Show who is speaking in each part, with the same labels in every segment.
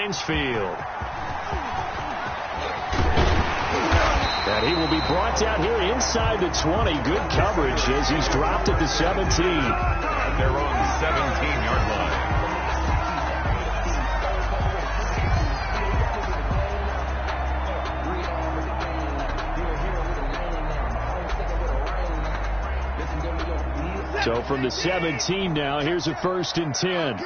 Speaker 1: Heinz Field. And he will be brought down here inside the 20. Good coverage as he's dropped at the 17.
Speaker 2: At their own 17-yard line.
Speaker 1: So from the 17 now, here's a 1st and 10.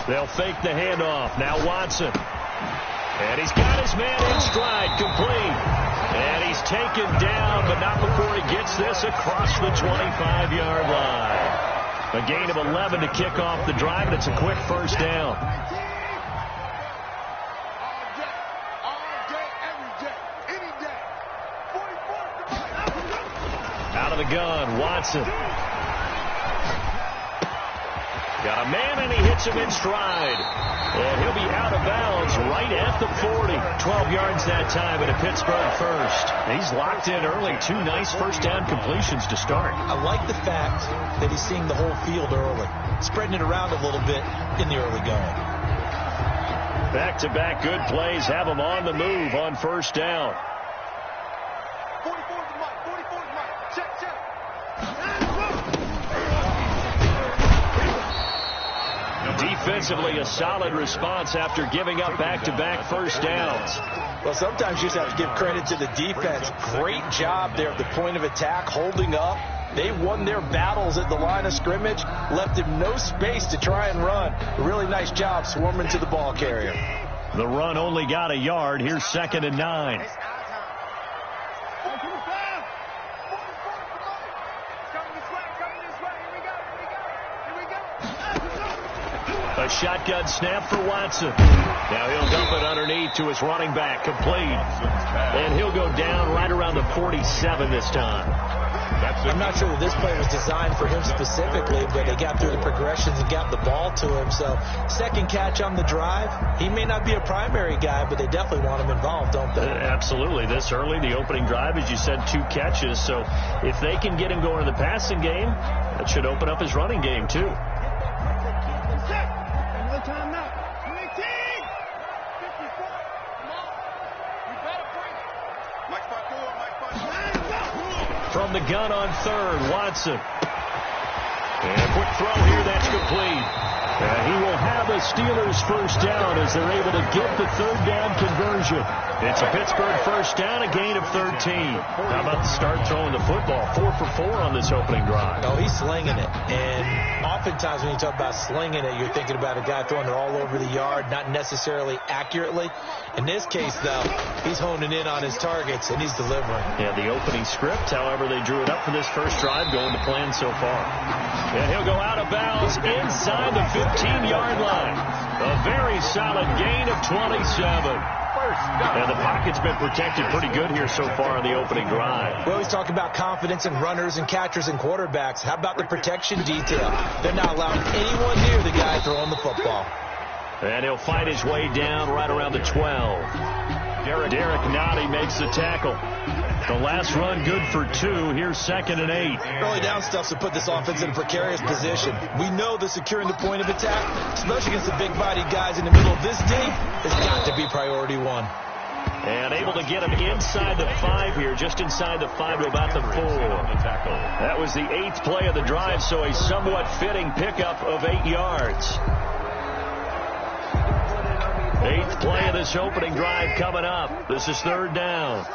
Speaker 1: They'll fake the handoff. Now Watson. And he's got his man in stride, complete. And he's taken down, but not before he gets this across the 25-yard line. A gain of 11 to kick off the drive, and it's a quick 1st down. Out of the gun, Watson. Got a man, and he hits him in stride. And he'll be out of bounds right at the 40. 12 yards that time, and a Pittsburgh 1st. He's locked in early. 2 nice 1st down completions to start.
Speaker 3: I like the fact that he's seeing the whole field early, spreading it around a little bit in the early going.
Speaker 1: Back-to-back good plays have him on the move on 1st down. Defensively, a solid response after giving up back-to-back 1st downs.
Speaker 3: Well, sometimes you just have to give credit to the defense. Great job there at the point of attack, holding up. They won their battles at the line of scrimmage, left him no space to try and run. A really nice job swarming to the ball carrier.
Speaker 1: The run only got a yard. Here's 2nd and 9. A shotgun snap for Watson. Now he'll dump it underneath to his running back, complete. And he'll go down right around the 47 this time.
Speaker 3: I'm not sure that this play was designed for him specifically, but they got through the progressions and got the ball to him. So 2nd catch on the drive. He may not be a primary guy, but they definitely want him involved, don't they?
Speaker 1: Absolutely. This early, the opening drive, as you said, 2 catches. So if they can get him going in the passing game, that should open up his running game too. From the gun on 3rd, Watson. And a quick throw here, that's complete. He will have a Steelers 1st down as they're able to get the 3rd down conversion. It's a Pittsburgh 1st down, a gain of 13. How about the start throwing the football? 4 for 4 on this opening drive.
Speaker 3: Oh, he's slinging it. And oftentimes when you talk about slinging it, you're thinking about a guy throwing it all over the yard, not necessarily accurately. In this case, though, he's honing in on his targets, and he's delivering.
Speaker 1: Yeah, the opening script, however, they drew it up for this 1st drive, going to plan so far. And he'll go out of bounds inside the 15-yard line. A very solid gain of 27. And the pocket's been protected pretty good here so far in the opening drive.
Speaker 3: We always talk about confidence in runners and catchers and quarterbacks. How about the protection detail? They're not allowing anyone near the guy throwing the football.
Speaker 1: And he'll fight his way down right around the 12. Derek Nottie makes the tackle. The last run good for 2. Here's 2nd and 8.
Speaker 3: Early down stuff's to put this offense in a precarious position. We know that securing the point of attack, especially against the big-bodied guys in the middle of this deep, has got to be priority 1.
Speaker 1: And able to get him inside the 5 here, just inside the 5 to about the 4. That was the 8th play of the drive, so a somewhat fitting pickup of 8 yards. 8th play of this opening drive coming up. This is 3rd down.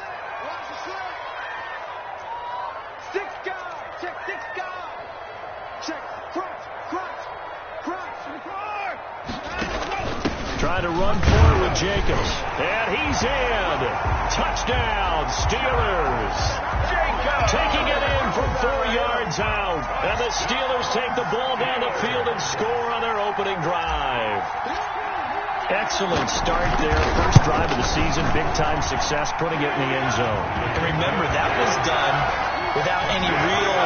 Speaker 1: Trying to run forward with Jacobs. And he's in. Touchdown, Steelers. Jacobs taking it in from 4 yards out. And the Steelers take the ball down the field and score on their opening drive. Excellent start there. 1st drive of the season. Big-time success, putting it in the end zone.
Speaker 3: And remember, that was done without any real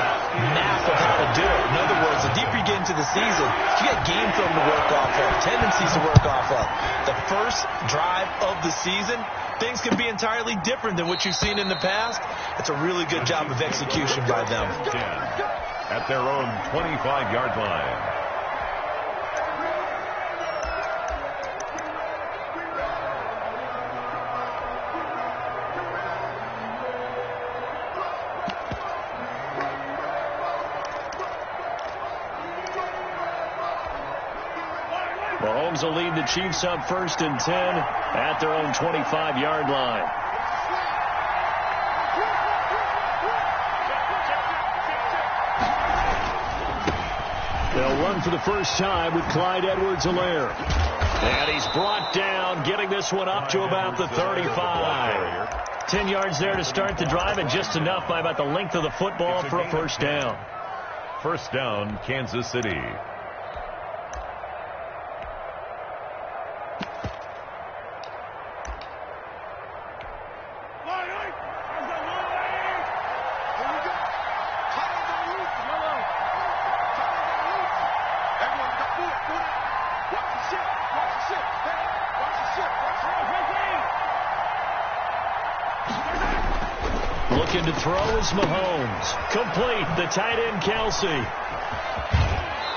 Speaker 3: math of how to do it. In other words, the deeper you get into the season, you get game film to work off of, tendencies to work off of. The first drive of the season, things can be entirely different than what you've seen in the past. It's a really good job of execution by them.
Speaker 2: At their own 25-yard line.
Speaker 1: Mahomes will lead the Chiefs up 1st and 10 at their own 25-yard line. They'll run for the first time with Clyde Edwards-Helaire. And he's brought down, getting this one up to about the 35. 10 yards there to start the drive, and just enough by about the length of the football for a first down.
Speaker 2: First down, Kansas City.
Speaker 1: Looking to throw is Mahomes. Complete, the tight end Kelsey.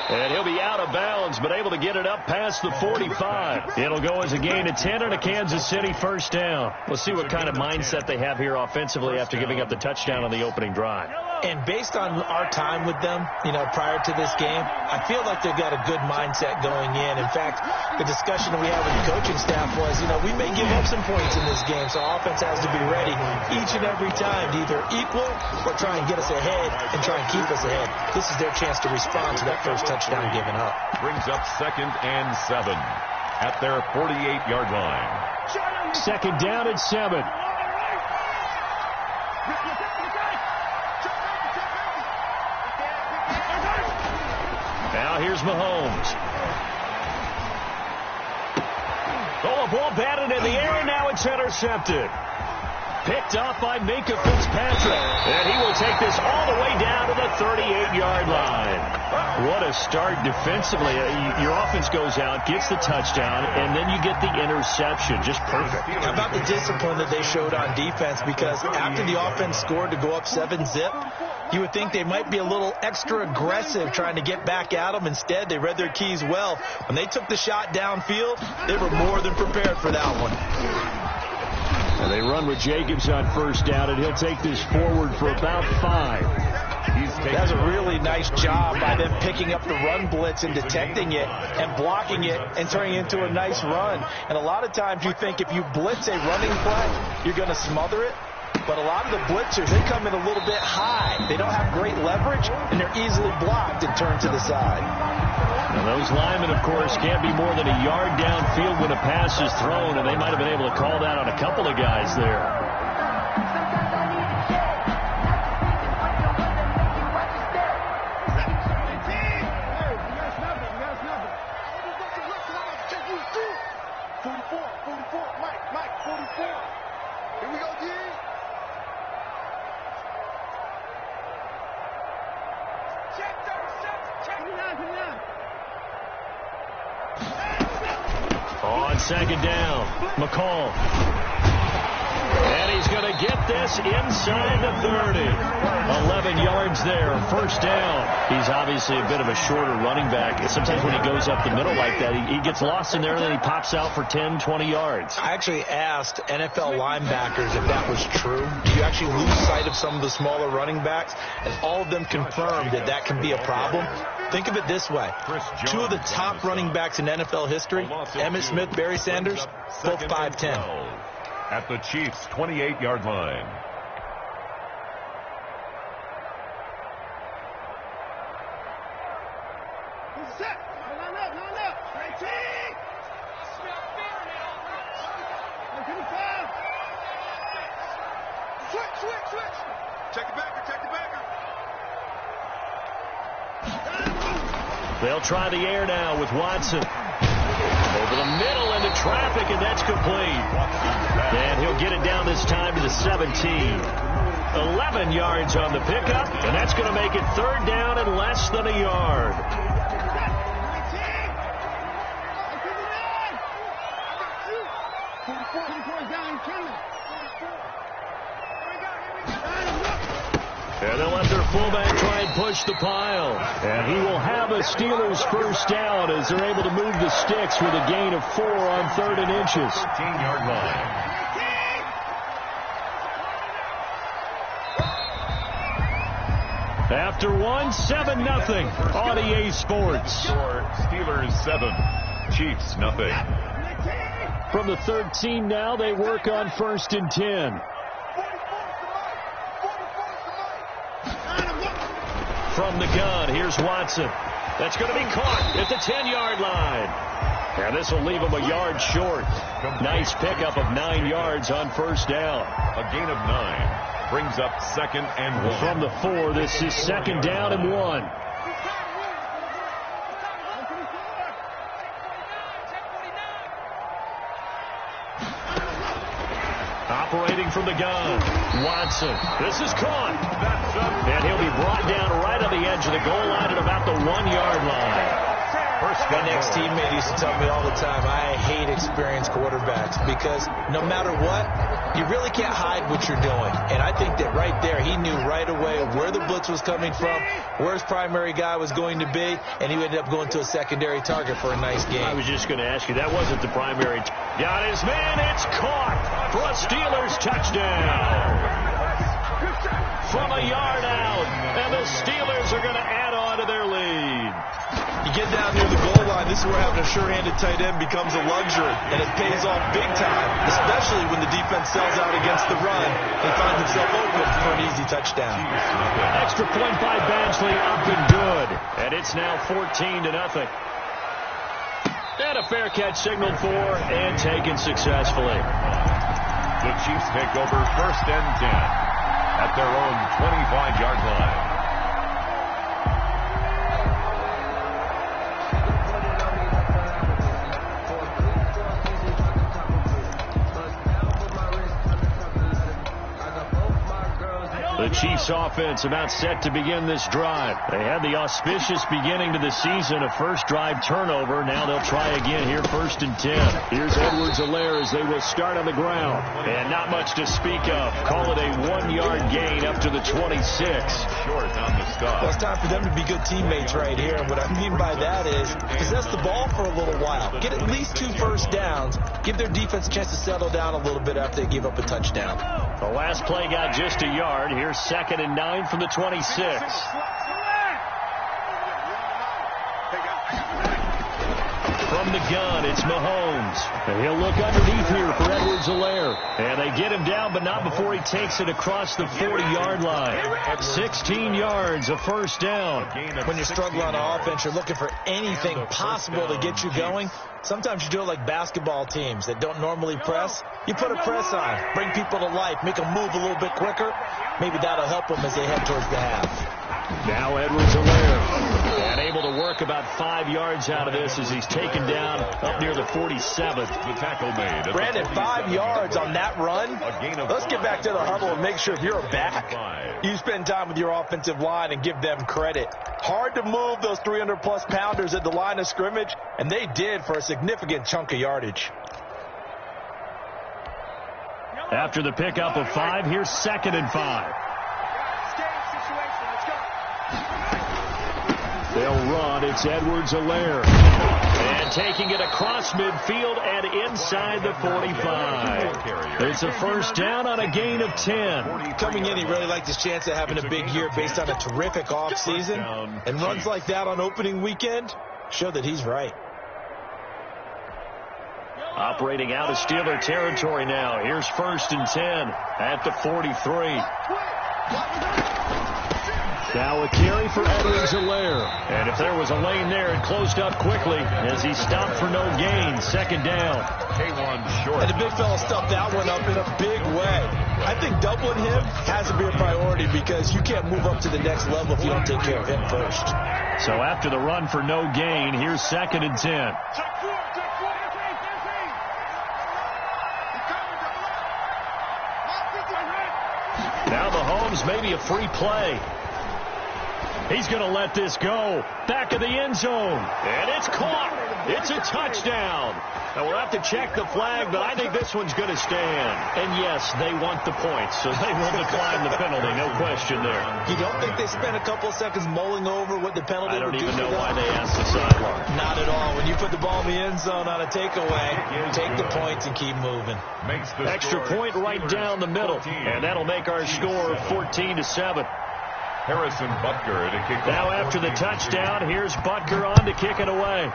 Speaker 1: And he'll be out of bounds, but able to get it up past the 45. It'll go as a gain of 10 and a Kansas City first down. We'll see what kind of mindset they have here offensively after giving up the touchdown on the opening drive.
Speaker 3: And based on our time with them, prior to this game, I feel like they've got a good mindset going in. In fact, the discussion that we had with the coaching staff was, we may give up some points in this game, so offense has to be ready each and every time to either equal or try and get us ahead and try and keep us ahead. This is their chance to respond to that first touchdown given up.
Speaker 2: Brings up 2nd and 7 at their 48-yard line.
Speaker 1: Second down at 7. Now here's Mahomes. Oh, a ball batted in the air, and now it's intercepted. Picked up by Minkah Fitzpatrick. And he will take this all the way down to the 38-yard line. What a start defensively. Your offense goes out, gets the touchdown, and then you get the interception. Just perfect.
Speaker 3: How about the discipline that they showed on defense? Because after the offense scored to go up 7-zip, you would think they might be a little extra aggressive trying to get back at them. Instead, they read their keys well. When they took the shot downfield, they were more than prepared for that one.
Speaker 1: And they run with Jacobs on first down, and he'll take this forward for about 5.
Speaker 3: That's a really nice job by them picking up the run blitz and detecting it and blocking it and turning it into a nice run. And a lot of times you think if you blitz a running play, you're going to smother it. But a lot of the blitzers, they come in a little bit high. They don't have great leverage, and they're easily blocked and turned to the side.
Speaker 1: And those linemen, of course, can't be more than a yard downfield when a pass is thrown, and they might have been able to call that on a couple of guys there. On second down, McCall. And he's going to get this inside the 30. 11 yards there, first down. He's obviously a bit of a shorter running back. Sometimes when he goes up the middle like that, he gets lost in there, and then he pops out for 10, 20 yards.
Speaker 3: I actually asked NFL linebackers if that was true. Do you actually lose sight of some of the smaller running backs? And all of them confirmed that that can be a problem. Think of it this way. Two of the top running backs in NFL history, Emmitt Smith, Barry Sanders, both 5'10".
Speaker 2: At the Chiefs' 28-yard line.
Speaker 1: They'll try the air now with Watson. Over the middle into traffic, and that's complete. And he'll get it down this time to the 17. 11 yards on the pickup, and that's going to make it third down and less than a yard. And they'll let their fullback try and push the pile. And he will have a Steelers first down as they're able to move the sticks with a gain of 4 on 3rd and inches.
Speaker 2: 13-yard line.
Speaker 1: After 7-0 on EA Sports.
Speaker 2: Steelers 7, Chiefs nothing.
Speaker 1: From the 13 now, they work on 1st and 10. From the gun, here's Watson. That's going to be caught at the 10-yard line. And this will leave him a yard short. Nice pickup of 9 yards on first down.
Speaker 2: A gain of 9 brings up 2nd and 1.
Speaker 1: From the 4, this is 2nd down and 1. Operating from the gun, Watson. This is caught. And he'll be brought down right on the edge of the goal line at about the 1-yard line.
Speaker 3: My next teammate used to tell me all the time, I hate experienced quarterbacks because no matter what, you really can't hide what you're doing. And I think that right there, he knew right away where the blitz was coming from, where his primary guy was going to be, and he ended up going to a secondary target for a nice game.
Speaker 1: I was just going to ask you, that wasn't the primary. Got his man, it's caught for a Steelers touchdown. From a yard out, and the Steelers are going to add on to their lead.
Speaker 3: You get down near the goal line, this is where having a sure-handed tight end becomes a luxury, and it pays off big time, especially when the defense sells out against the run and finds himself open for an easy touchdown.
Speaker 1: Extra point by Badgley, up and good, and it's now 14-0. And a fair catch signaled for and taken successfully.
Speaker 2: The Chiefs take over 1st and 10 at their own 25-yard line.
Speaker 1: The Chiefs offense about set to begin this drive. They had the auspicious beginning to the season, a first drive turnover. Now they'll try again here, 1st and 10. Here's Edwards-Helaire as they will start on the ground. And not much to speak of. Call it a 1-yard gain up to the 26.
Speaker 2: Short on the stop.
Speaker 3: Well, it's time for them to be good teammates right here. And what I mean by that is possess the ball for a little while. Get at least 2 first downs. Give their defense a chance to settle down a little bit after they give up a touchdown.
Speaker 1: The last play got just a yard. Here's 2nd and 9 from the 26. From the gun, it's Mahomes. And he'll look underneath here for Edwards-Helaire. And they get him down, but not before he takes it across the 40-yard line. 16 yards, a first down.
Speaker 3: When you're struggling on offense, you're looking for anything possible to get you going. Sometimes you do it like basketball teams that don't normally press. You put a press on, bring people to life, make them move a little bit quicker. Maybe that'll help them as they head towards the half.
Speaker 1: Now Edwards-Helaire. And able to work about 5 yards out of this as he's taken down up near the 47th.
Speaker 2: The tackle made.
Speaker 3: Brandon, 5 yards on that run. Let's get back to the huddle and make sure if you're a back, you spend time with your offensive line and give them credit. Hard to move those 300-plus pounders at the line of scrimmage, and they did for a significant chunk of yardage.
Speaker 1: After the pickup of 5, here's 2nd and 5. They'll run. It's Edwards-Helaire. And taking it across midfield and inside the 45. It's a first down on a gain of 10.
Speaker 3: Coming in, he really liked his chance of having a big year based on a terrific offseason. And runs like that on opening weekend show that he's right.
Speaker 1: Operating out of Steeler territory now. Here's 1st and 10 at the 43. Now a carry for Edwards-Helaire. And if there was a lane there, it closed up quickly as he stopped for no gain. 2nd down.
Speaker 2: K1 short.
Speaker 3: And the big fella stuffed that one up in a big way. I think doubling him has to be a priority because you can't move up to the next level if you don't take care of him first.
Speaker 1: So after the run for no gain, here's 2nd and 10. Now the home becomes maybe a free play. He's going to let this go. Back of the end zone. And it's caught. It's a touchdown. Now, we'll have to check the flag, but I think this one's going to stand. And, yes, they want the points, so they will decline the penalty. No question there.
Speaker 3: You don't think they spent a couple of seconds mulling over what the penalty would do?
Speaker 1: I don't even know why they asked the sideline.
Speaker 3: Not at all. When you put the ball in the end zone on a takeaway, take the points and keep moving.
Speaker 1: Extra point right down the middle. And that'll make our score 14-7.
Speaker 2: Harrison Butker to kick off.
Speaker 1: Now after the touchdown, here's Butker on to kick it away.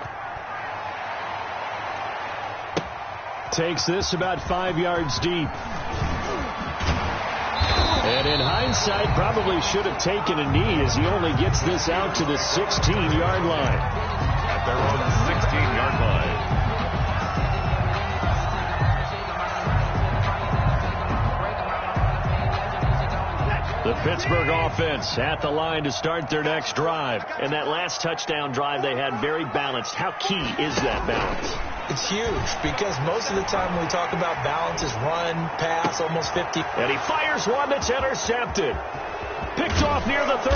Speaker 1: Takes this about 5 yards deep. And in hindsight, probably should have taken a knee as he only gets this out to the 16-yard line.
Speaker 2: At their own 16-yard line.
Speaker 1: The Pittsburgh offense at the line to start their next drive. And that last touchdown drive they had very balanced. How key is that balance?
Speaker 3: It's huge because most of the time when we talk about balance is run, pass, almost 50.
Speaker 1: And he fires one that's intercepted. Picked off near the 34.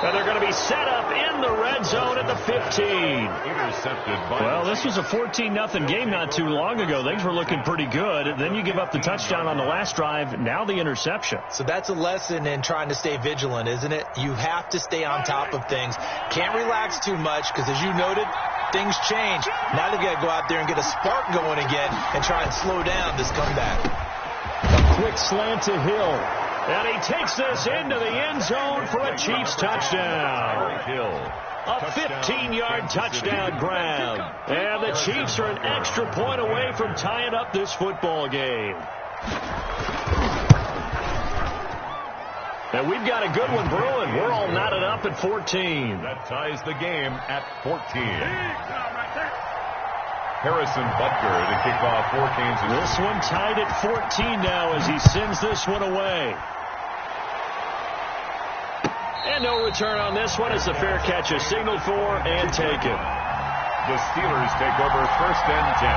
Speaker 1: And they're going to be set up in the red zone at the 15.
Speaker 2: Intercepted by...
Speaker 1: Well, this was a 14-0 game not too long ago. Things were looking pretty good. Then you give up the touchdown on the last drive. Now the interception.
Speaker 3: So that's a lesson in trying to stay vigilant, isn't it? You have to stay on top of things. Can't relax too much because, as you noted, things change. Now they've got to go out there and get a spark going again and try and slow down this comeback.
Speaker 1: A quick slant to Hill. And he takes this into the end zone for a Chiefs touchdown. A 15-yard touchdown grab. And the Chiefs are an extra point away from tying up this football game. And we've got a good one brewing. We're all knotted up at 14.
Speaker 2: That ties the game at 14. Harrison Butker to kick off for Kansas.
Speaker 1: This one tied at 14 now as he sends this one away. And no return on this one as the fair catch is signaled for and taken.
Speaker 2: The Steelers take over 1st and 10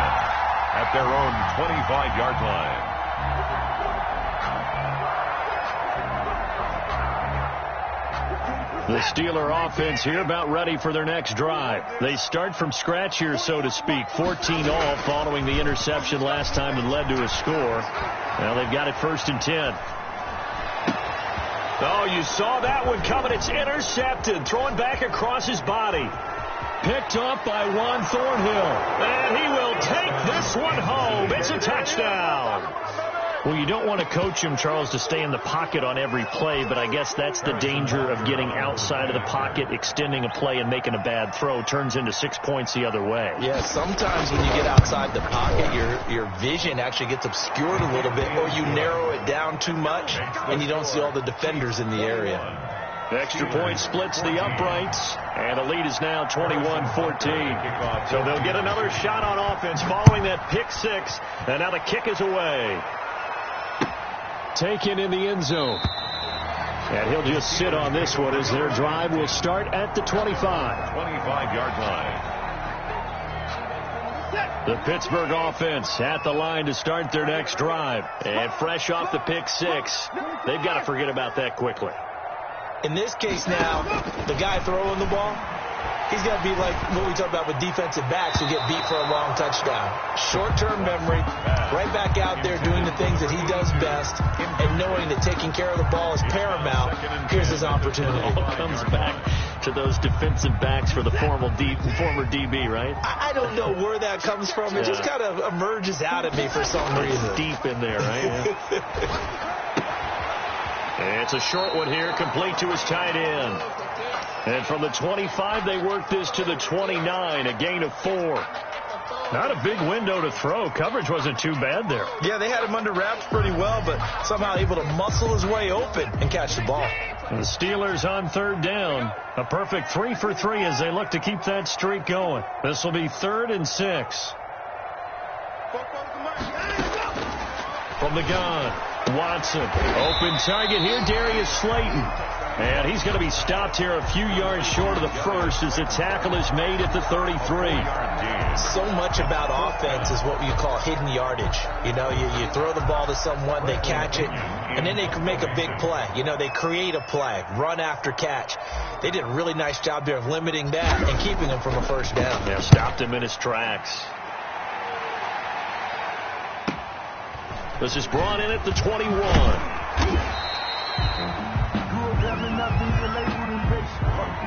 Speaker 2: at their own 25-yard line.
Speaker 1: The Steeler offense here about ready for their next drive. They start from scratch here, so to speak. 14 all following the interception last time that led to a score. Now they've got it 1st and 10. Oh, you saw that one coming. It's intercepted. Throwing back across his body. Picked up by Juan Thornhill. And he will take this one home. It's a touchdown. Well, you don't want to coach him, Charles, to stay in the pocket on every play, but I guess that's the danger of getting outside of the pocket, extending a play, and making a bad throw. Turns into 6 points the other way.
Speaker 3: Yeah, sometimes when you get outside the pocket, your vision actually gets obscured a little bit, or you narrow it down too much, and you don't see all the defenders in the area.
Speaker 1: Extra point splits the uprights, and the lead is now 21-14. So they'll get another shot on offense following that pick six, and now the kick is away. Taken in the end zone. And he'll just sit on this one as their drive will start at the 25.
Speaker 2: 25-yard line.
Speaker 1: The Pittsburgh offense at the line to start their next drive. And fresh off the pick six, they've got to forget about that quickly.
Speaker 3: In this case now, the guy throwing the ball, he's got to be like what we talk about with defensive backs who get beat for a long touchdown. Short-term memory, right back out there doing the things that he does best, and knowing that taking care of the ball is paramount. Here's his opportunity.
Speaker 1: It all comes back to those defensive backs for the former DB, right?
Speaker 3: I don't know where that comes from. It just kind of emerges out at me for some reason.
Speaker 1: Deep in there, right? And it's a short one here, complete to his tight end. And from the 25, they work this to the 29, a gain of 4. Not a big window to throw. Coverage wasn't too bad there.
Speaker 3: Yeah, they had him under wraps pretty well, but somehow able to muscle his way open and catch the ball.
Speaker 1: And the Steelers on 3rd down. A perfect 3 for 3 as they look to keep that streak going. This will be 3rd and 6. From the gun, Watson. Open target here, Darius Slayton. And he's going to be stopped here a few yards short of the first as the tackle is made at the 33.
Speaker 3: So much about offense is what you call hidden yardage. You know, you throw the ball to someone, they catch it, and then they can make a big play. You know, they create a play, run after catch. They did a really nice job there of limiting that and keeping him from a first down.
Speaker 1: Yeah, stopped him in his tracks. This is brought in at the 21.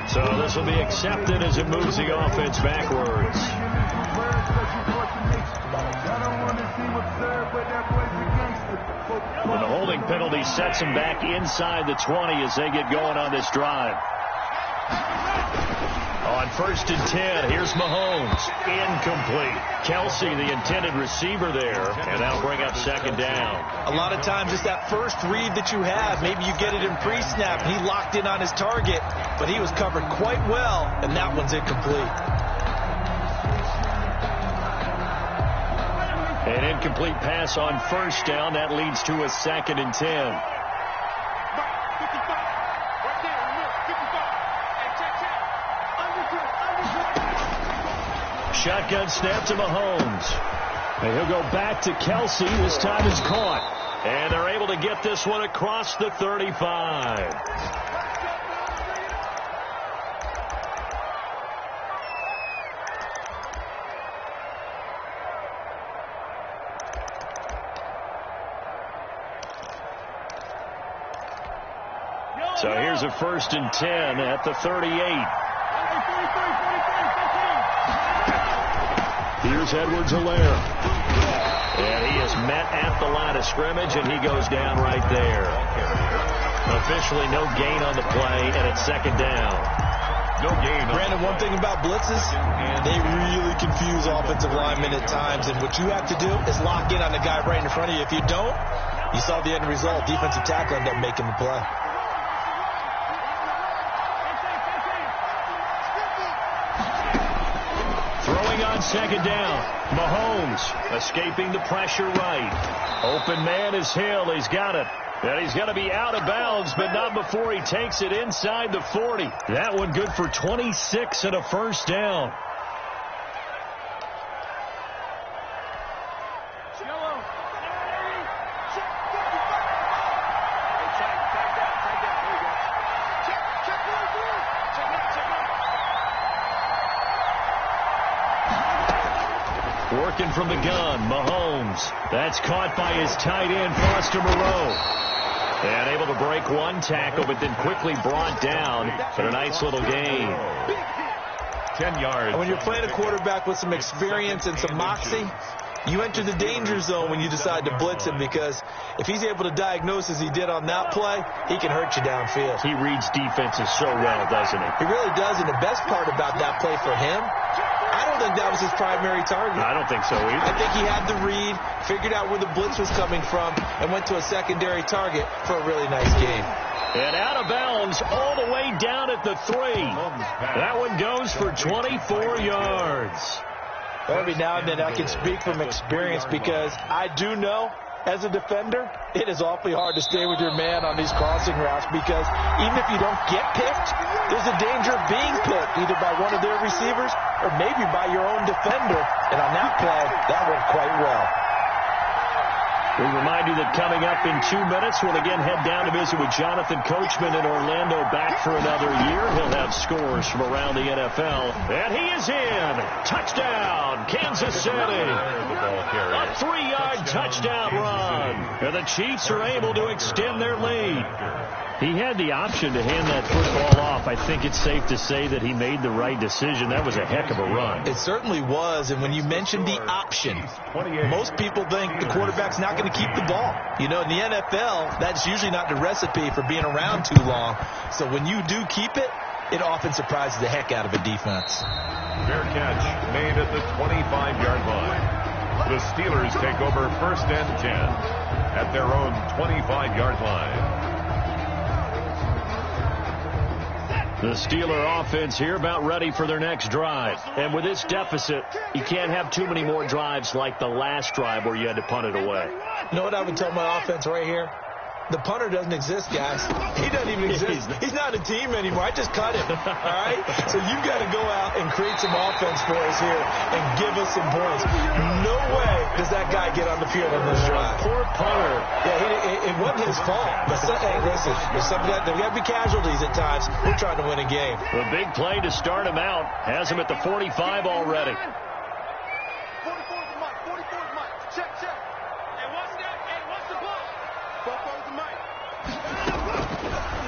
Speaker 1: So this will be accepted as it moves the offense backwards. And the holding penalty sets them back inside the 20 as they get going on this drive. On 1st and 10, here's Mahomes. Incomplete. Kelsey, the intended receiver there, and that'll bring up 2nd down.
Speaker 3: A lot of times it's that first read that you have. Maybe you get it in pre-snap. He locked in on his target, but he was covered quite well, and that one's incomplete.
Speaker 1: An incomplete pass on 1st down. That leads to a 2nd and 10. Shotgun snap to Mahomes. And he'll go back to Kelsey. This time it's caught. And they're able to get this one across the 35. So here's a 1st and 10 at the 38. Here's Edwards-Helaire. And he is met at the line of scrimmage, and he goes down right there. Officially no gain on the play, and it's 2nd down.
Speaker 3: No gain. Brandon, one thing about blitzes, they really confuse offensive linemen at times, and what you have to do is lock in on the guy right in front of you. If you don't, you saw the end result. Defensive tackle ended up making the play.
Speaker 1: On 2nd down, Mahomes escaping the pressure right. Open man is Hill. He's got it. And he's going to be out of bounds, but not before he takes it inside the 40. That one good for 26 and a 1st down. Working from the gun, Mahomes. That's caught by his tight end, Foster Moreau. And able to break one tackle, but then quickly brought down for a nice little gain.
Speaker 2: 10 yards.
Speaker 3: And when you're playing a quarterback with some experience and some moxie, you enter the danger zone when you decide to blitz him, because if he's able to diagnose as he did on that play, he can hurt you downfield.
Speaker 1: He reads defenses so well, doesn't he?
Speaker 3: He really does, and the best part about that play for him, I don't think that was his primary target.
Speaker 1: I don't think so either.
Speaker 3: I think he had the read, figured out where the blitz was coming from, and went to a secondary target for a really nice game.
Speaker 1: And out of bounds all the way down at the 3. That one goes for 24 yards.
Speaker 3: Every now and then I can speak from experience, because I do know as a defender, it is awfully hard to stay with your man on these crossing routes, because even if you don't get picked, there's a danger of being picked either by one of their receivers or maybe by your own defender. And on that play, that went quite well.
Speaker 1: We remind you that coming up in 2 minutes, we'll again head down to visit with Jonathan Coachman in Orlando, back for another year. He'll have scores from around the NFL. And he is in. Touchdown, Kansas City. A 3-yard touchdown run. And the Chiefs are able to extend their lead. He had the option to hand that football off. I think it's safe to say that he made the right decision. That was a heck of a run.
Speaker 3: It certainly was. And when you mentioned the option, most people think the quarterback's not going to keep the ball. You know, in the NFL, that's usually not the recipe for being around too long. So when you do keep it, it often surprises the heck out of a defense.
Speaker 2: Fair catch made at the 25-yard line. The Steelers take over 1st and 10 at their own 25-yard line.
Speaker 1: The Steeler offense here about ready for their next drive. And with this deficit, you can't have too many more drives like the last drive where you had to punt it away.
Speaker 3: You know what I would tell my offense right here? The punter doesn't exist, guys. He doesn't even exist. He's not a team anymore. I just cut him, all right? So you've got to go out and create some offense for us here and give us some points. No way does that guy get on the field on this drive.
Speaker 1: Poor punter.
Speaker 3: Yeah, it wasn't his fault. But hey, listen, there's got to be casualties at times. We're trying to win a game.
Speaker 1: The big play to start him out has him at the 45 already.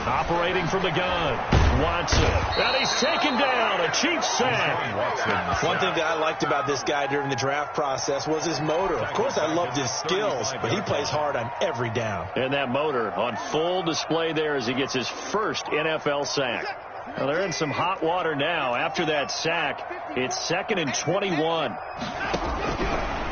Speaker 1: Operating from the gun, Watson. And he's taken down. A cheap sack.
Speaker 3: One thing that I liked about this guy during the draft process was his motor. Of course, I loved his skills, but he plays hard on every down.
Speaker 1: And that motor on full display there as he gets his first NFL sack. Well, they're in some hot water now. After that sack, it's 2nd and 21.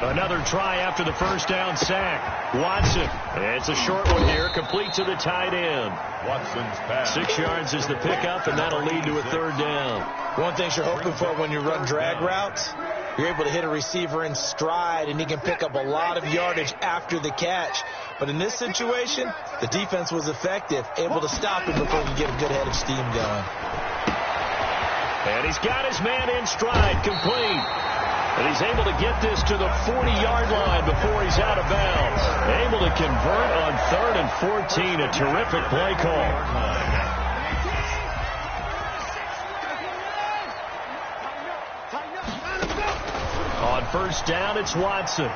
Speaker 1: Another try after the first down sack. Watson. It's a short one here, complete to the tight end.
Speaker 2: Watson's pass.
Speaker 1: 6 yards is the pickup, and that'll lead to a 3rd down.
Speaker 3: One thing you're hoping for when you run drag routes, you're able to hit a receiver in stride, and he can pick up a lot of yardage after the catch. But in this situation, the defense was effective, able to stop him before he could get a good head of steam going.
Speaker 1: And he's got his man in stride, complete. And he's able to get this to the 40-yard line before he's out of bounds. Able to convert on 3rd and 14. A terrific play call. On first down, it's Watson.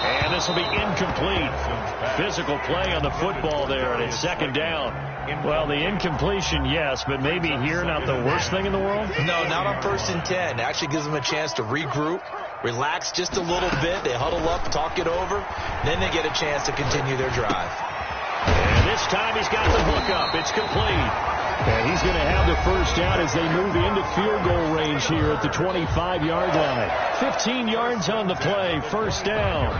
Speaker 1: And this will be incomplete. Physical play on the football there, and it's 2nd down. Well, the incompletion, yes, but maybe here not the worst thing in the world?
Speaker 3: No, not on 1st and 10. It actually gives them a chance to regroup, relax just a little bit. They huddle up, talk it over. Then they get a chance to continue their drive.
Speaker 1: And this time he's got the hook up. It's complete. And he's going to have the first down as they move into field goal range here at the 25-yard line. 15 yards on the play, first down.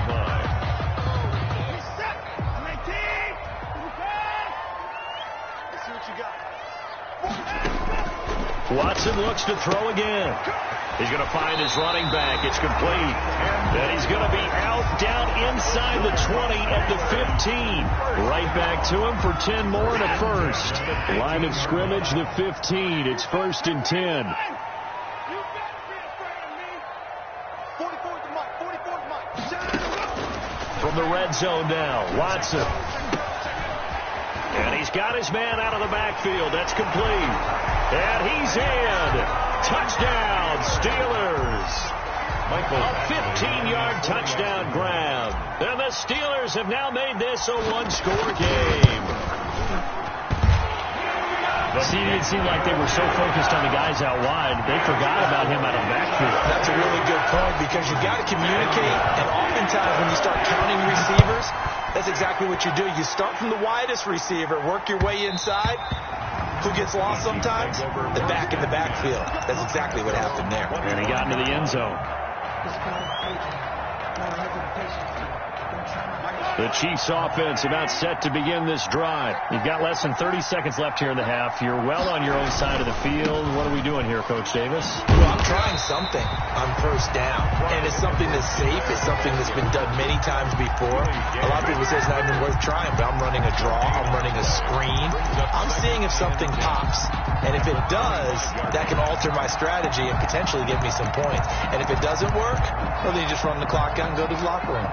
Speaker 1: Watson looks to throw again. He's going to find his running back. It's complete. And he's going to be out down inside the 20 at the 15. Right back to him for 10 more and a first. Line of scrimmage, the 15. It's 1st and 10. From the red zone now, Watson. And he's got his man out of the backfield. That's complete. And he's in. Touchdown, Steelers. A 15-yard touchdown grab. And the Steelers have now made this a one-score game. See, it seemed like they were so focused on the guys out wide, they forgot about him out of the backfield.
Speaker 3: That's a really good point because you've got to communicate, and oftentimes when you start counting receivers, that's exactly what you do. You start from the widest receiver, work your way inside. Who gets lost sometimes? The back in the backfield. That's exactly what happened there.
Speaker 1: And he got into the end zone. The Chiefs offense about set to begin this drive. You've got less than 30 seconds left here in the half. You're well on your own side of the field. What are we doing here, Coach Davis?
Speaker 3: Well, I'm trying something on first down. And it's something that's safe. It's something that's been done many times before. A lot of people say it's not even worth trying, but I'm running a draw. I'm running a screen. I'm seeing if something pops. And if it does, that can alter my strategy and potentially give me some points. And if it doesn't work, well, then you just run the clock out and go to the locker room.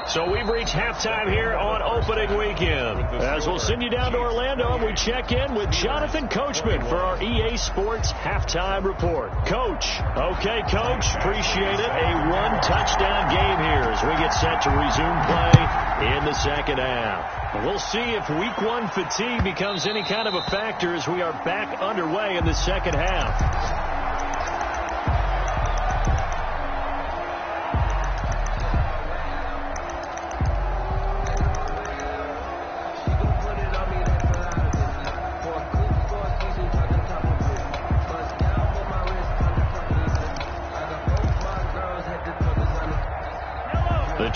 Speaker 1: So we've reached halftime here on opening weekend. As we'll send you down to Orlando, and we check in with Jonathan Coachman for our EA Sports Halftime Report. Coach. Okay, Coach. Appreciate it. A one-touchdown game here as we get set to resume play in the second half. We'll see if week one fatigue becomes any kind of a factor as we are back underway in the second half.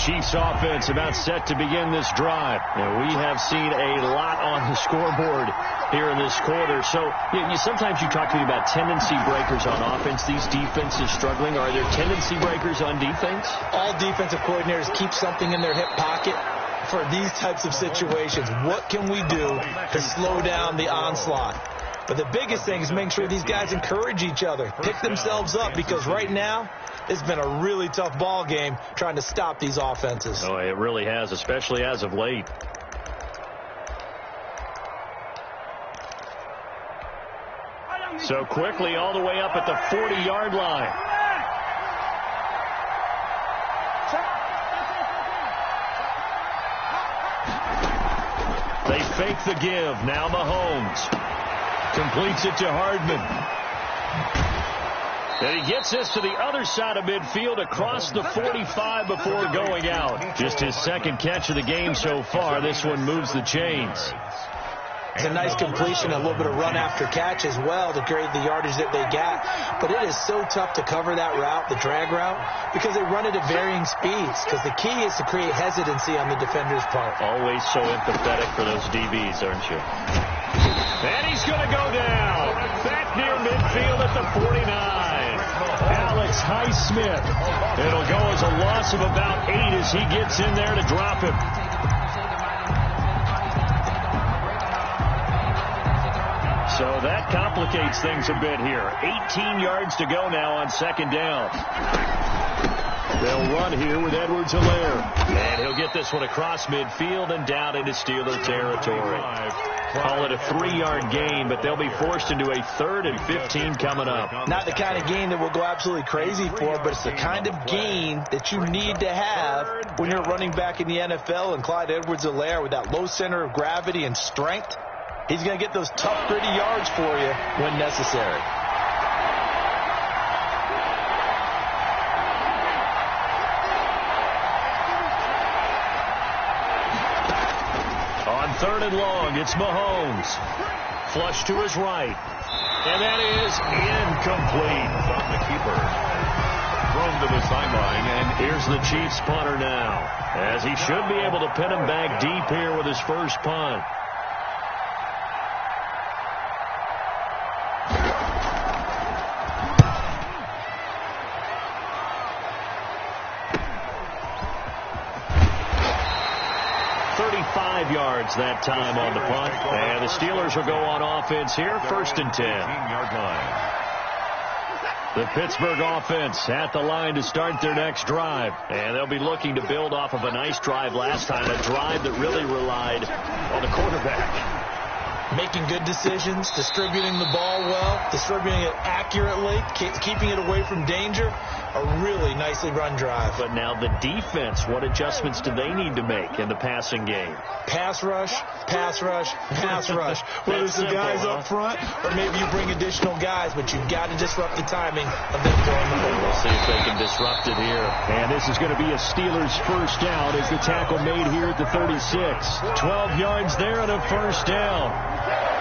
Speaker 1: Chiefs offense about set to begin this drive. And we have seen a lot on the scoreboard here in this quarter. So sometimes you talk to me about tendency breakers on offense. These defenses struggling. Are there tendency breakers on defense?
Speaker 3: All defensive coordinators keep something in their hip pocket for these types of situations. What can we do to slow down the onslaught? But the biggest thing is making sure these guys encourage each other, pick themselves up, because right now it's been a really tough ball game trying to stop these offenses.
Speaker 1: Oh, it really has, especially as of late. So quickly all the way up at the 40-yard line. They fake the give. Now Mahomes completes it to Hardman. And he gets this to the other side of midfield across the 45 before going out. Just his second catch of the game so far. This one moves the chains.
Speaker 3: It's a nice completion, a little bit of run after catch as well to create the yardage that they got. But it is so tough to cover that route, the drag route, because they run it at varying speeds. Because the key is to create hesitancy on the defender's part.
Speaker 1: Always so empathetic for those DBs, aren't you? And he's going to go down. Back near midfield at the 49. Alex Highsmith. It'll go as a loss of about 8 as he gets in there to drop him. So that complicates things a bit here. 18 yards to go now on second down. They'll run here with Edwards-Helaire. And he'll get this one across midfield and down into Steeler territory. Call it a 3-yard gain, but they'll be forced into a 3rd and 15 coming up.
Speaker 3: Not the kind of gain that we'll go absolutely crazy for, but it's the kind of gain that you need to have when you're running back in the NFL. And Clyde Edwards-Helaire, with that low center of gravity and strength, he's going to get those tough, gritty yards for you when necessary.
Speaker 1: On 3rd and long, it's Mahomes. Flush to his right. And that is incomplete.
Speaker 2: From the keeper. Thrown to the sideline, and
Speaker 1: here's the Chiefs punter now, as he should be able to pin him back deep here with his first punt. Yards that time on the punt. And the Steelers will go on offense here, 1st and 10. The Pittsburgh offense at the line to start their next drive. And they'll be looking to build off of a nice drive last time, a drive that really relied on the quarterback.
Speaker 3: Making good decisions, distributing the ball well, distributing it accurately, keeping it away from danger. A really nicely run drive.
Speaker 1: But now the defense, what adjustments do they need to make in the passing game?
Speaker 3: Pass rush, pass rush, pass rush. Whether it's the guys up front or maybe you bring additional guys, but you've got to disrupt the timing of them throwing the football.
Speaker 1: We'll see if they can disrupt it here. And this is going to be a Steelers first down as the tackle made here at the 36. 12 yards there and a first down.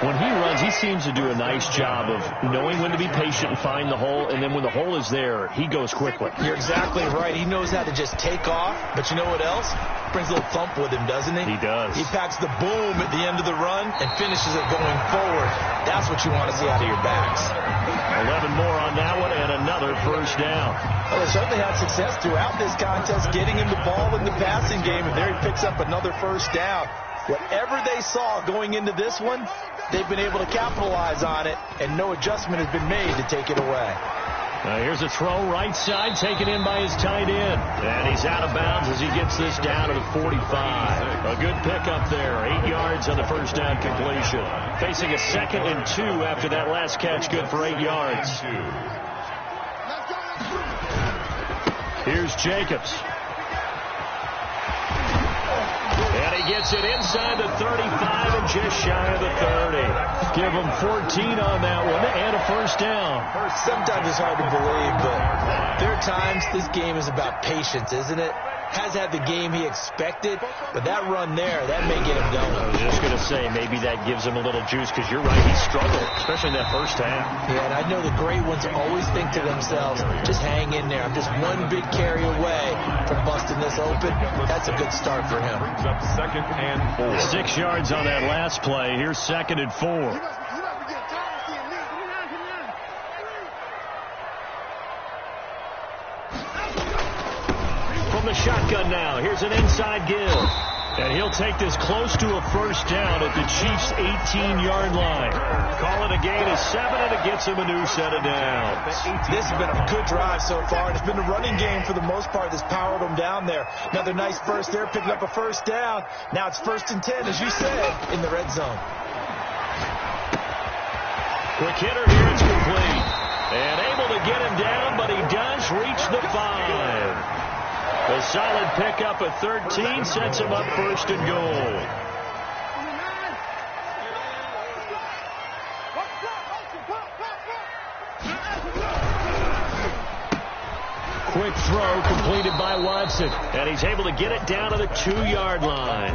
Speaker 1: When he runs, he seems to do a nice job of knowing when to be patient and find the hole, and then when the hole is there, he goes quickly.
Speaker 3: You're exactly right. He knows how to just take off, but you know what else? Brings a little thump with him, doesn't he?
Speaker 1: He does.
Speaker 3: He packs the boom at the end of the run and finishes it going forward. That's what you want to see out of your backs.
Speaker 1: 11 more on that one and another first down.
Speaker 3: Well, they certainly had success throughout this contest getting him the ball in the passing game, and there he picks up another first down. Whatever they saw going into this one, they've been able to capitalize on it, and no adjustment has been made to take it away.
Speaker 1: Here's a throw right side taken in by his tight end. And he's out of bounds as he gets this down to the 45. A good pickup there. 8 yards on the first down completion. Facing a 2nd and 2 after that last catch. Good for 8 yards. Here's Jacobs. And he gets it inside the 35 and just shy of the 30. Give him 14 on that one and a first down.
Speaker 3: Sometimes it's hard to believe, but there are times this game is about patience, isn't it? has had the game he expected, but that run there, that may get him going.
Speaker 1: I was just going to say, maybe that gives him a little juice, because you're right, he struggled, especially in that first half.
Speaker 3: Yeah, and I know the great ones always think to themselves, just hang in there. I'm just one big carry away from busting this open. That's a good start for him.
Speaker 2: Brings up 2nd and 4.
Speaker 1: 6 yards on that last play. Here's 2nd and 4. From the shotgun now, here's an inside give. And he'll take this close to a first down at the Chiefs' 18-yard line. Call it a gain of 7, and it gets him a new set of downs.
Speaker 3: This has been a good drive so far, and it's been a running game for the most part that's powered them down there. Another nice burst there, picking up a first down. Now it's 1st and 10, as you said, in the red zone.
Speaker 1: Quick hitter here, it's complete. And able to get him down, but he does reach the 5. A solid pickup at 13 sets him up 1st and goal. Quick throw completed by Watson, and he's able to get it down to the 2-yard line.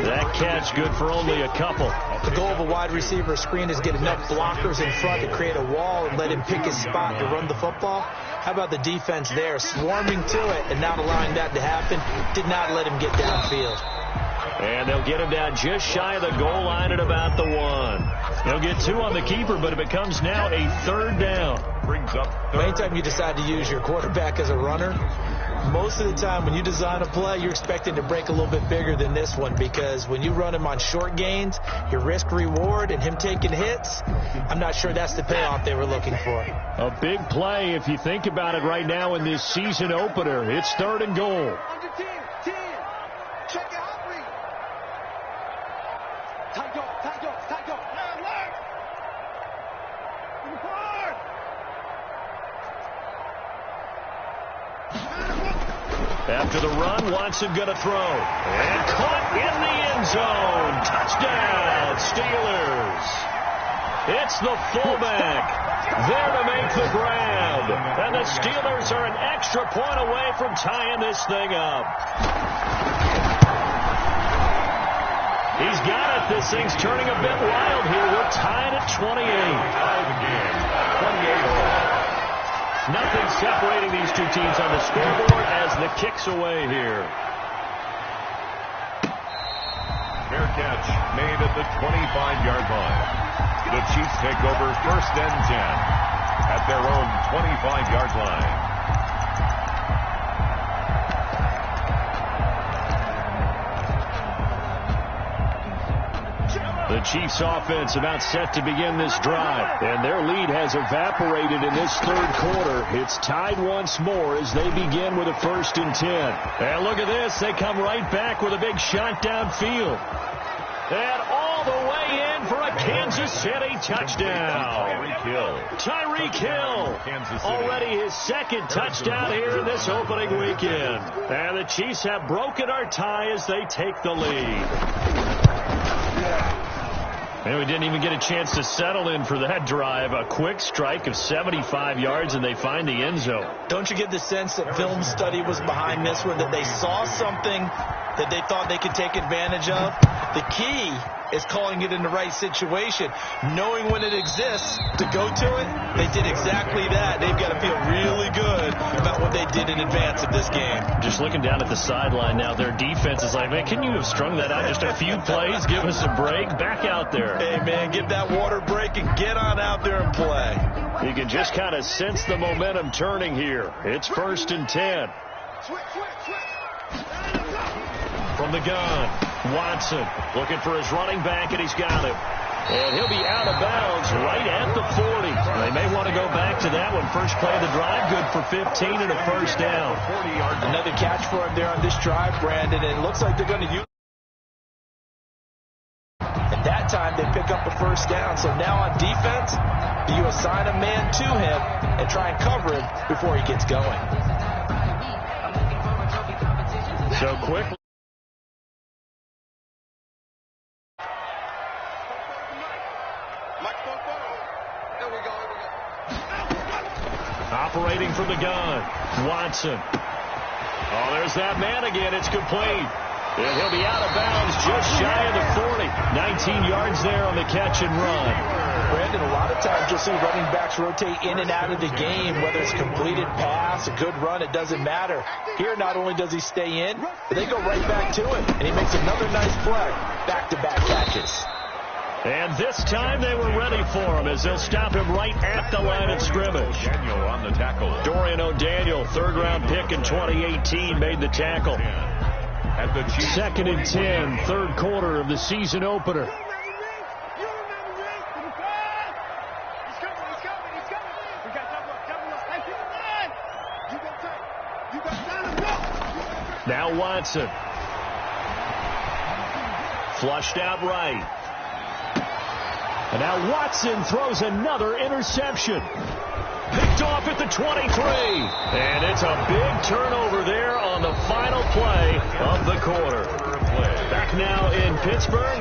Speaker 1: That catch good for only a couple.
Speaker 3: The goal of a wide receiver screen is get enough blockers in front to create a wall and let him pick his spot to run the football. How about the defense there, swarming to it and not allowing that to happen? Did not let him get downfield.
Speaker 1: And they'll get him down just shy of the goal line at about the 1. They'll get 2 on the keeper, but it becomes now a 3rd down.
Speaker 2: Brings up 3rd.
Speaker 3: Anytime you decide to use your quarterback as a runner, most of the time when you design a play, you're expecting to break a little bit bigger than this one, because when you run him on short gains, your risk-reward and him taking hits, I'm not sure that's the payoff they were looking for.
Speaker 1: A big play if you think about it right now in this season opener. It's 3rd and goal. After the run, Watson going to throw. And caught in the end zone. Touchdown, Steelers. It's the fullback there to make the grab. And the Steelers are an extra point away from tying this thing up. He's got it. This thing's turning a bit wild here. We're tied at 28.
Speaker 2: Tie the game. 28 all.
Speaker 1: Nothing separating these two teams on the scoreboard as the kick's away here.
Speaker 2: Fair catch made at the 25-yard line. The Chiefs take over 1st and 10 at their own 25-yard line.
Speaker 1: The Chiefs offense about set to begin this drive, and their lead has evaporated in this 3rd quarter. It's tied once more as they begin with a 1st and 10. And look at this. They come right back with a big shot downfield. And all the way in for a Kansas City touchdown. Tyreek Hill. Already his 2nd touchdown here in this opening weekend. And the Chiefs have broken our tie as they take the lead. And we didn't even get a chance to settle in for that drive. A quick strike of 75 yards, and they find the end zone.
Speaker 3: Don't you get the sense that film study was behind this one, that they saw something that they thought they could take advantage of? The key is calling it in the right situation, knowing when it exists to go to it. They did exactly that. They've got to feel really good about what they did in advance of this game.
Speaker 1: Just looking down at the sideline now, their defense is like, man, can you have strung that out just a few plays? Give us a break. Back out there.
Speaker 3: Hey, man, give that water break and get on out there and play.
Speaker 1: You can just kind of sense the momentum turning here. It's 1st and 10. From the gun, Watson looking for his running back, and he's got him. And he'll be out of bounds right at the 40. They may want to go back to that one. First play of the drive, good for 15 and a first down.
Speaker 3: 40 yards. Another catch for him there on this drive, Brandon, and it looks like they're going to use. At that time, they pick up a first down. So now on defense, you assign a man to him and try and cover him before he gets going.
Speaker 1: So quick. Operating from the gun, Watson. Oh, there's that man again. It's complete. And he'll be out of bounds just shy of the 40. 19 yards there on the catch and run.
Speaker 3: Brandon, a lot of times you'll see running backs rotate in and out of the game, whether it's completed pass, a good run, it doesn't matter. Here, not only does he stay in, but they go right back to him, and he makes another nice play. Back-to-back catches.
Speaker 1: And this time they were ready for him as they'll stop him right at the line of scrimmage.
Speaker 2: Daniel on the tackle.
Speaker 1: Dorian O'Daniel, third-round pick in 2018, made the tackle.
Speaker 2: At the Chiefs.
Speaker 1: 2nd and 10, third quarter of the season opener. Now Watson. Flushed out right. And now Watson throws another interception. Picked off at the 23. And it's a big turnover there on the final play of the quarter. Back now in Pittsburgh.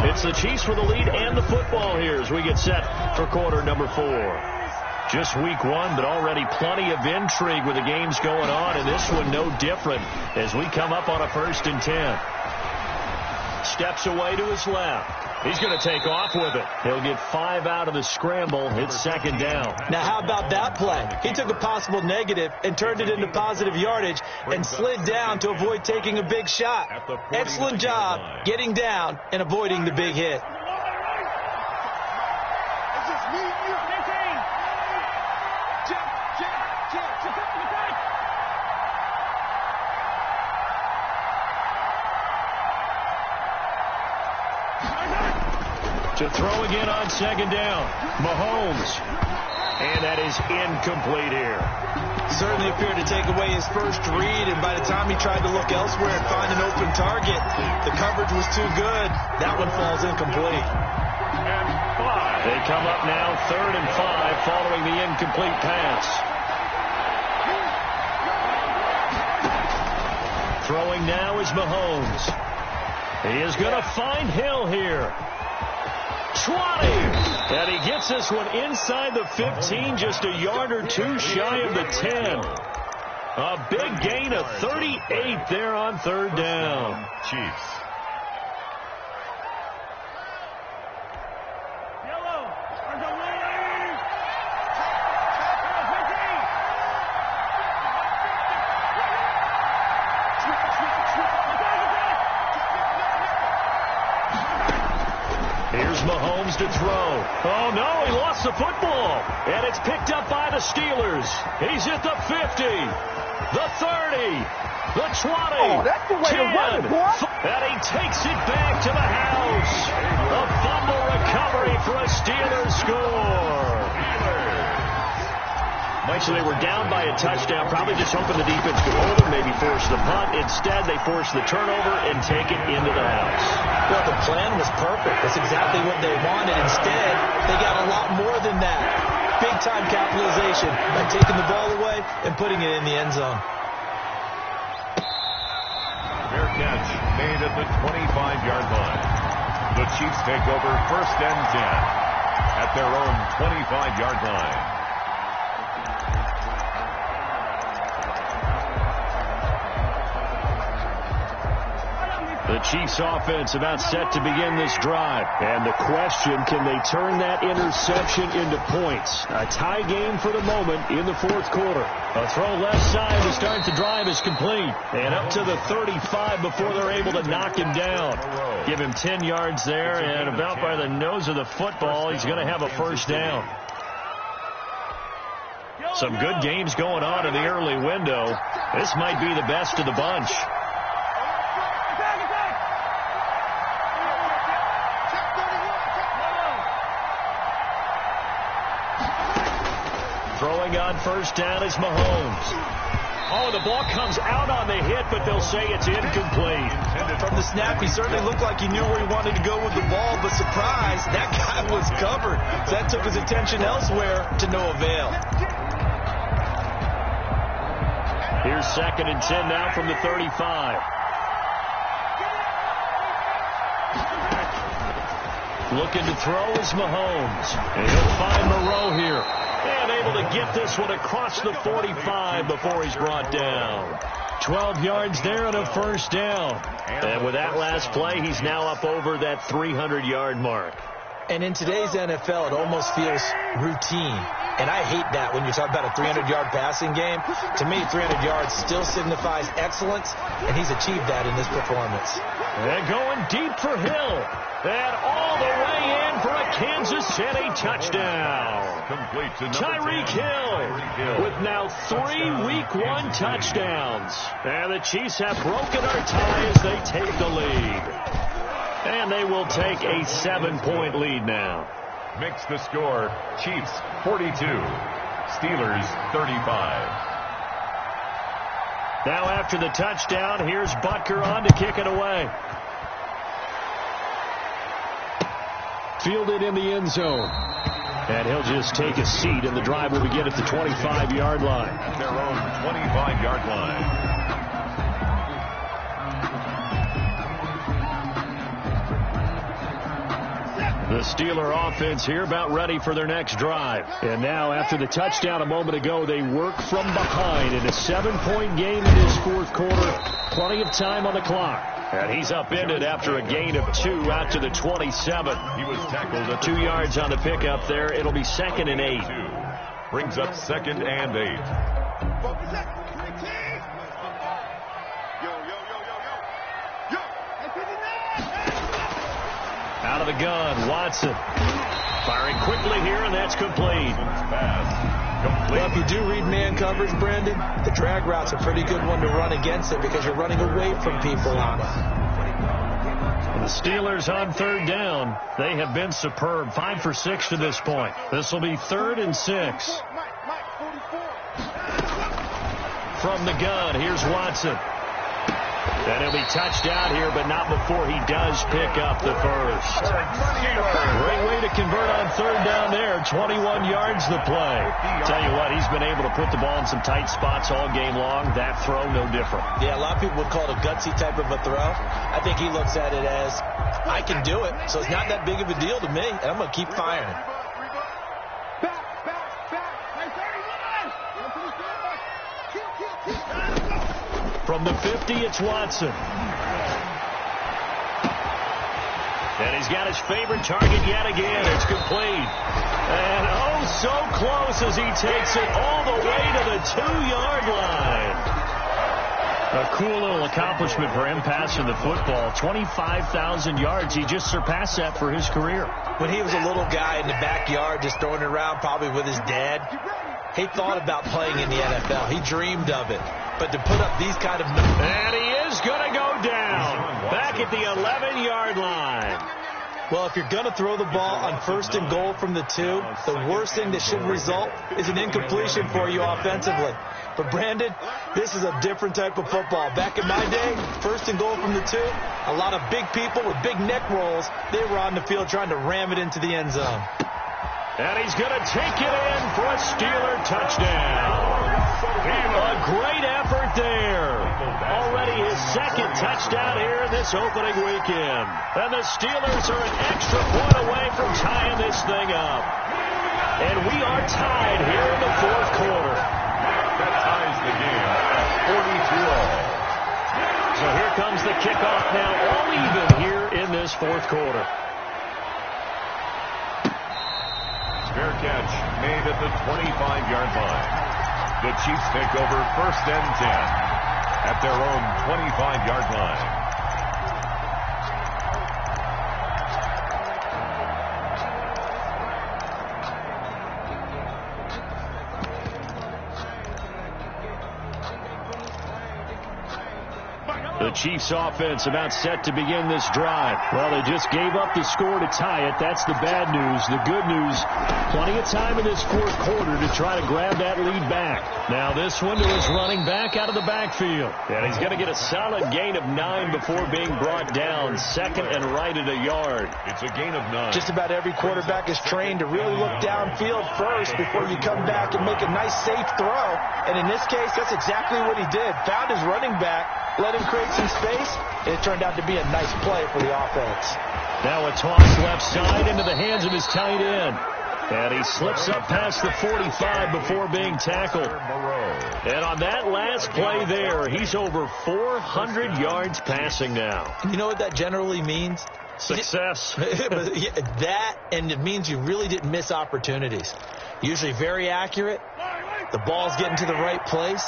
Speaker 1: It's the Chiefs for the lead and the football here as we get set for quarter number 4. Just week 1, but already plenty of intrigue with the games going on, and this one no different as we come up on a 1st and 10. Steps away to his left. He's going to take off with it. He'll get 5 out of the scramble. It's 2nd down.
Speaker 3: Now, how about that play? He took a possible negative and turned it into positive yardage and slid down to avoid taking a big shot. Excellent job getting down and avoiding the big hit.
Speaker 1: To throw again on 2nd down. Mahomes. And that is incomplete here.
Speaker 3: Certainly appeared to take away his first read, and by the time he tried to look elsewhere and find an open target, the coverage was too good. That one falls incomplete.
Speaker 2: And 5.
Speaker 1: They come up now 3rd and 5 following the incomplete pass. Throwing now is Mahomes. He is going to find Hill here. 20. And he gets this one inside the 15, just a yard or 2 shy of the 10. A big gain of 38 there on 3rd down.
Speaker 2: Chiefs.
Speaker 1: Mahomes to throw. Oh, no, he lost the football. And it's picked up by the Steelers. He's at the 50, the 30, the 20,
Speaker 4: oh, that's the way
Speaker 1: 10,
Speaker 4: to run it, boy.
Speaker 1: And he takes it back to the house. A fumble recovery for a Steelers score. So they were down by a touchdown, probably just hoping the defense could hold them, maybe force the punt. Instead, they force the turnover and take it into the house.
Speaker 3: Well, the plan was perfect. That's exactly what they wanted. Instead, they got a lot more than that. Big-time capitalization by taking the ball away and putting it in the end zone.
Speaker 2: Fair catch made at the 25-yard line. The Chiefs take over 1st and 10 at their own 25-yard line.
Speaker 1: The Chiefs offense about set to begin this drive. And the question, can they turn that interception into points? A tie game for the moment in the 4th quarter. A throw left side to start the drive is complete. And up to the 35 before they're able to knock him down. Give him 10 yards there, and about by the nose of the football, he's going to have a 1st down. Some good games going on in the early window. This might be the best of the bunch. Throwing on 1st down is Mahomes. Oh, the ball comes out on the hit, but they'll say it's incomplete.
Speaker 3: From the snap, he certainly looked like he knew where he wanted to go with the ball, but surprise, that guy was covered. So that took his attention elsewhere to no avail.
Speaker 1: Here's 2nd and 10 now from the 35. Looking to throw is Mahomes. And he'll find Moreau here. And able to get this one across the 45 before he's brought down. 12 yards there and a first down. And with that last play, he's now up over that 300-yard mark.
Speaker 3: And in today's NFL, it almost feels routine. And I hate that when you talk about a 300-yard passing game. To me, 300 yards still signifies excellence, and he's achieved that in this performance.
Speaker 1: And going deep for Hill. And all the way in for a Kansas City touchdown.
Speaker 2: Complete to
Speaker 1: Tyreek Hill with now 3 Week 1 touchdowns. And the Chiefs have broken our tie as they take the lead. And they will take a 7-point lead now.
Speaker 2: Mix the score. Chiefs 42, Steelers 35.
Speaker 1: Now after the touchdown, here's Butker on to kick it away. Fielded in the end zone. And he'll just take a seat, and the drive will begin at the 25-yard line.
Speaker 2: At their own 25-yard line.
Speaker 1: The Steeler offense here about ready for their next drive. And now after the touchdown a moment ago, they work from behind in a 7-point game in his fourth quarter. Plenty of time on the clock. And he's upended after a gain of 2 out to the 27.
Speaker 2: He was tackled at
Speaker 1: 2 yards on the pickup there. It'll be 2nd and 8.
Speaker 2: Brings up 2nd and 8.
Speaker 1: Out of the gun, Watson. Firing quickly here, and that's complete.
Speaker 3: Well, if you do read man coverage, Brandon, the drag route's a pretty good one to run against it because you're running away from people on it.
Speaker 1: And the Steelers on 3rd down. They have been superb. 5 for 6 to this point. This will be 3rd and 6. From the gun, here's Watson. And he'll be touched out here, but not before he does pick up the first. Great way to convert on 3rd down there. 21 yards the play. Tell you what, he's been able to put the ball in some tight spots all game long. That throw, no different.
Speaker 3: Yeah, a lot of people would call it a gutsy type of a throw. I think he looks at it as, I can do it, so it's not that big of a deal to me, and I'm going to keep firing.
Speaker 1: From the 50, it's Watson. And he's got his favorite target yet again. It's complete. And oh, so close as he takes it all the way to the 2-yard line. A cool little accomplishment for him passing the football. 25,000 yards. He just surpassed that for his career.
Speaker 3: When he was a little guy in the backyard just throwing it around, probably with his dad, he thought about playing in the NFL. He dreamed of it. But to put up these kind of numbers.
Speaker 1: And he is going to go down. Back at the 11-yard line.
Speaker 3: Well, if you're going to throw the ball on 1st and goal from the 2, the worst thing that should result is an incompletion for you offensively. But, Brandon, this is a different type of football. Back in my day, 1st and goal from the 2, a lot of big people with big neck rolls, they were on the field trying to ram it into the end zone.
Speaker 1: And he's going to take it in for a Steeler touchdown. A great effort there. Already his 2nd touchdown here in this opening weekend. And the Steelers are an extra point away from tying this thing up. And we are tied here in the 4th quarter.
Speaker 2: That ties the game at 42 all.
Speaker 1: So here comes the kickoff now, all even here in this 4th quarter.
Speaker 2: Fair catch made at the 25-yard line. The Chiefs take over 1st and 10 at their own 25-yard line.
Speaker 1: The Chiefs offense about set to begin this drive. Well, they just gave up the score to tie it. That's the bad news. The good news, plenty of time in this 4th quarter to try to grab that lead back. Now this one to his running back out of the backfield. And he's going to get a solid gain of 9 before being brought down. 2nd and right at a yard.
Speaker 2: It's a gain of 9.
Speaker 3: Just about every quarterback is trained to really look downfield first before you come back and make a nice safe throw. And in this case, that's exactly what he did. Found his running back, let him create some space, and it turned out to be a nice play for the offense.
Speaker 1: Now a toss left side into the hands of his tight end. And he slips up past the 45 before being tackled. And on that last play there, he's over 400 yards passing now.
Speaker 3: You know what that generally means?
Speaker 1: Success.
Speaker 3: That, and it means you really didn't miss opportunities. Usually very accurate. The ball's getting to the right place.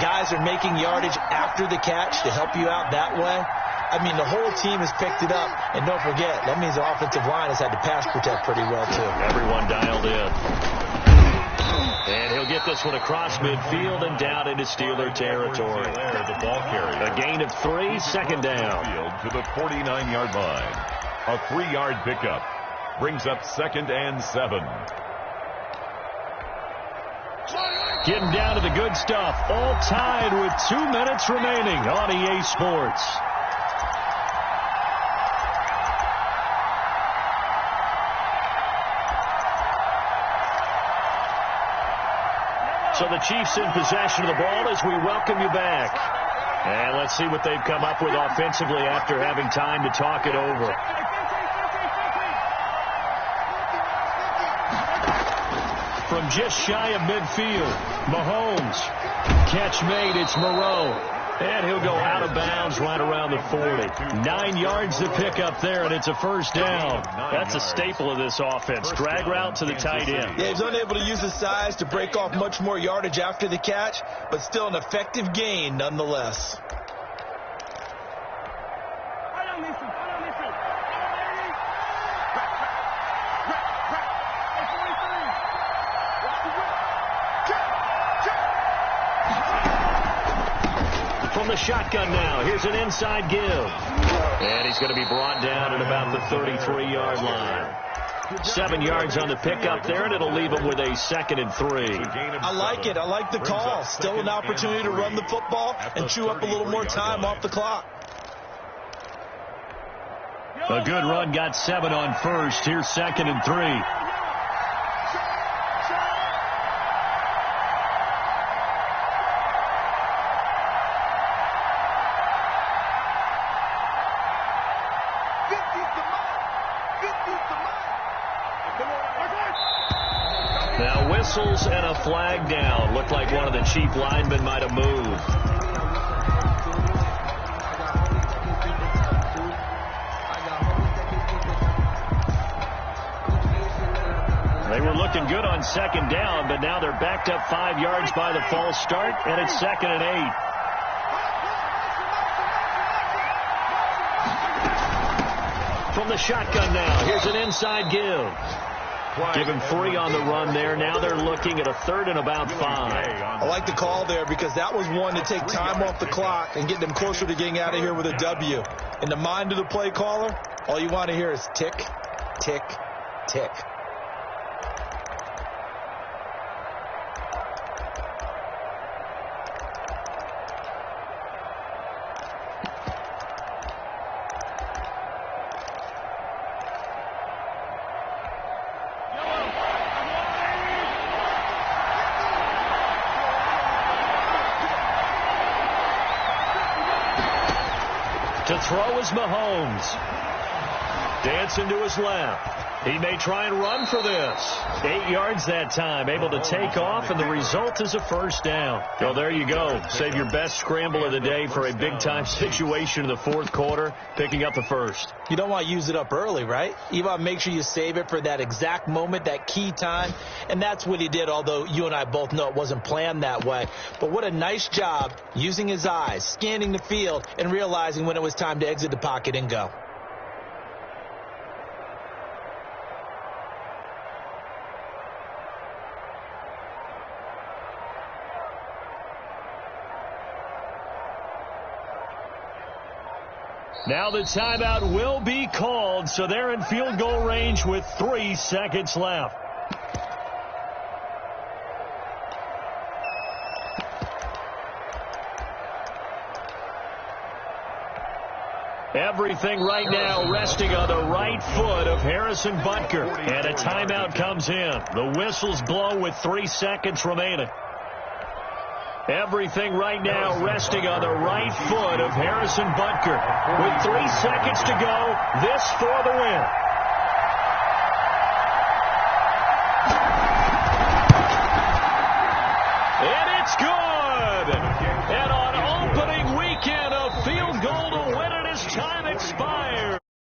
Speaker 3: Guys are making yardage after the catch to help you out that way. I mean, the whole team has picked it up. And don't forget, that means the offensive line has had to pass protect pretty well, too.
Speaker 1: Everyone dialed in. And he'll get this one across midfield and down into Steeler territory.
Speaker 2: The ball carrier.
Speaker 1: A gain of 3, second down.
Speaker 2: To the 49-yard line. A 3-yard pickup. Brings up 2nd and 7.
Speaker 1: Getting down to the good stuff. All tied with 2 minutes remaining on EA Sports. So the Chiefs in possession of the ball as we welcome you back. And let's see what they've come up with offensively after having time to talk it over. From just shy of midfield, Mahomes. Catch made, it's Moreau. And he'll go out of bounds right around the 40. 9 yards to pick up there, and it's a first down. That's a staple of this offense. Drag route to the tight end.
Speaker 3: Yeah, he's unable to use his size to break off much more yardage after the catch, but still an effective gain nonetheless.
Speaker 1: From the shotgun now, here's an inside give. And he's going to be brought down at about the 33-yard line. 7 yards on the pickup there, and it'll leave him with a 2nd and 3.
Speaker 3: I like it. I like the call. Still an opportunity to run the football and chew up a little more time off the clock.
Speaker 1: A good run, got 7 on first. Here's 2nd and 3. Now whistles and a flag down. Looked like one of the Chief linemen might have moved. They were looking good on 2nd down, but now they're backed up 5 yards by the false start, and it's 2nd and 8. From the shotgun now, here's an inside give. Give him 3 on the run there. Now they're looking at a 3rd and about 5.
Speaker 3: I like the call there because that was one to take time off the clock and get them closer to getting out of here with a W. In the mind of the play caller, all you want to hear is tick, tick, tick.
Speaker 1: To throw is Mahomes. Dancing to his left. He may try and run for this. 8 yards that time, able to take off, and the result is a first down. Well, there you go. Save your best scramble of the day for a big-time situation in the 4th quarter, picking up the first.
Speaker 3: You don't want to use it up early, right? You want to make sure you save it for that exact moment, that key time, and that's what he did, although you and I both know it wasn't planned that way. But what a nice job using his eyes, scanning the field, and realizing when it was time to exit the pocket and go.
Speaker 1: Now the timeout will be called, so they're in field goal range with 3 seconds left. Everything right now resting on the right foot of Harrison Butker. And a timeout comes in. The whistle's blow with 3 seconds remaining. Everything right now resting on the right foot of Harrison Butker. With 3 seconds to go, this for the win. Score!